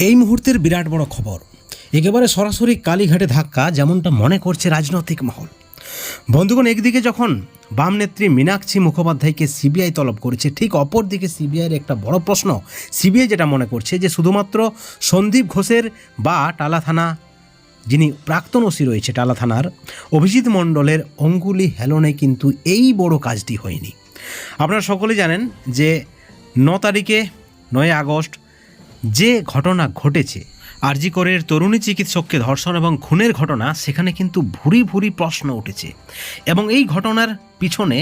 এই মুহূর্তের বিরাট বড় খবর, একেবারে সরাসরি কালীঘাটে ধাক্কা, যেমনটা মনে করছে রাজনৈতিক মহল। বন্ধুগণ, একদিকে যখন বাম নেত্রী মীনাক্ষী মুখোপাধ্যায়কে সিবিআই তলব করেছে, ঠিক অপর দিকে সিবিআইয়ের একটা বড় প্রশ্ন। সিবিআই যেটা মনে করছে যে শুধুমাত্র সন্দীপ ঘোষের বা টালা থানা, যিনি প্রাক্তন ওসি রয়েছে টালা থানার, অভিজিৎ মণ্ডলের অঙ্গুলি হেলনে কিন্তু এই বড় কাজটি হয়নি। আপনারা সকলে জানেন যে 9 আগস্ট যে ঘটনা ঘটেছে, আরজি করের তরুণী চিকিৎসককে ধর্ষণ এবং খুনের ঘটনা, সেখানে কিন্তু ভুরি ভুরি প্রশ্ন উঠেছে এবং এই ঘটনার পিছনে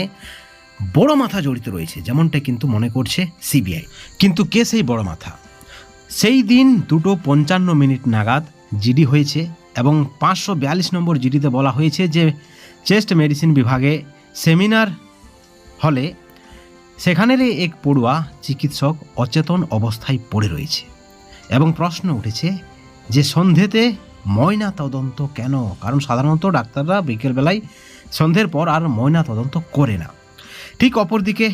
বড় মাথা জড়িত রয়েছে, যেমনটা কিন্তু মনে করছে সিবিআই। কিন্তু কে সেই বড় মাথা? সেই দিন 2:55 নাগাদ জিডি হয়েছে এবং 542 নম্বর জিডিতে বলা হয়েছে যে চেস্ট মেডিসিন বিভাগে সেমিনার হলে সেখানেরই এক পড়ুয়া চিকিৎসক অচেতন অবস্থায় পড়ে রয়েছে এবং প্রশ্ন উঠেছে যে সন্ধেতে ময়না তদন্ত কেন? কারণ সাধারণত ডাক্তাররা বিকেলবেলায় সন্ধ্যের পর আর ময়না তদন্ত করে না। ঠিক অপরদিকে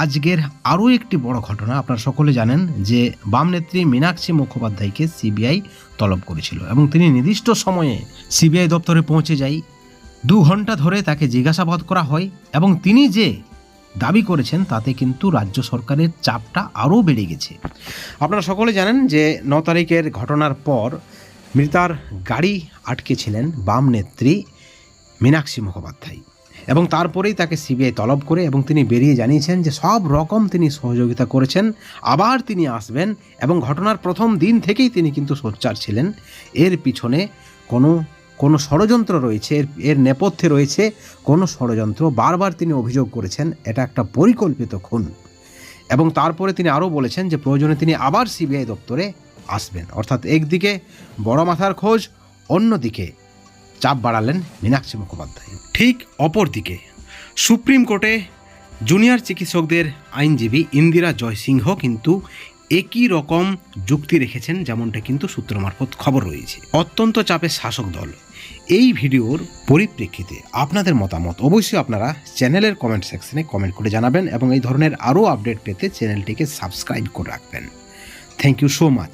আজকের আরও একটি বড় ঘটনা। আপনারা সকলে জানেন যে বাম নেত্রী মীনাক্ষী মুখোপাধ্যায়কে সিবিআই তলব করেছিল এবং তিনি নির্দিষ্ট সময়ে সিবিআই দপ্তরে পৌঁছে যায়। 2 ঘন্টা ধরে তাকে জিজ্ঞাসাবাদ করা হয় এবং তিনি যে দাবি করেছেন তাতে কিন্তু রাজ্য সরকারের চাপটা আরও বেড়ে গেছে। আপনারা সকলে জানেন যে 9 তারিখের ঘটনার পর মৃতার গাড়ি আটকে ছিলেন বাম নেত্রী মীনাক্ষী মুখোপাধ্যায় এবং তারপরেই তাকে সিবিআই তলব করে এবং তিনি বেরিয়ে জানিয়েছেন যে সব রকম তিনি সহযোগিতা করেছেন, আবার তিনি আসবেন এবং ঘটনার প্রথম দিন থেকেই তিনি কিন্তু সোচ্চার ছিলেন। এর পিছনে কোনো ষড়যন্ত্র রয়েছে, এর নেপথ্যে রয়েছে কোনো ষড়যন্ত্র। বারবার তিনি অভিযোগ করেছেন এটা একটা পরিকল্পিত খুন এবং তারপরে তিনি আরও বলেছেন যে প্রয়োজনে তিনি আবার সিবিআই দপ্তরে আসবেন। অর্থাৎ একদিকে বড় মাথার খোঁজ, অন্যদিকে চাপ বাড়ালেন মীনাক্ষী মুখোপাধ্যায়। ঠিক অপর দিকে সুপ্রিম কোর্টে জুনিয়র চিকিৎসকদের আইনজীবী ইন্দিরা জয়সিংহ কিন্তু একই রকম যুক্তি রেখেছেন, যেমনটা কিন্তু সূত্র মারফত খবর রয়েছে। অত্যন্ত চাপে শাসক দল। এই ভিডিওর পরিপ্রেক্ষিতে আপনাদের মতামত অবশ্যই আপনারা চ্যানেলের কমেন্ট সেকশনে কমেন্ট করে জানাবেন এবং এই ধরনের আরও আপডেট পেতে চ্যানেলটিকে সাবস্ক্রাইব করে রাখবেন। Thank you so much.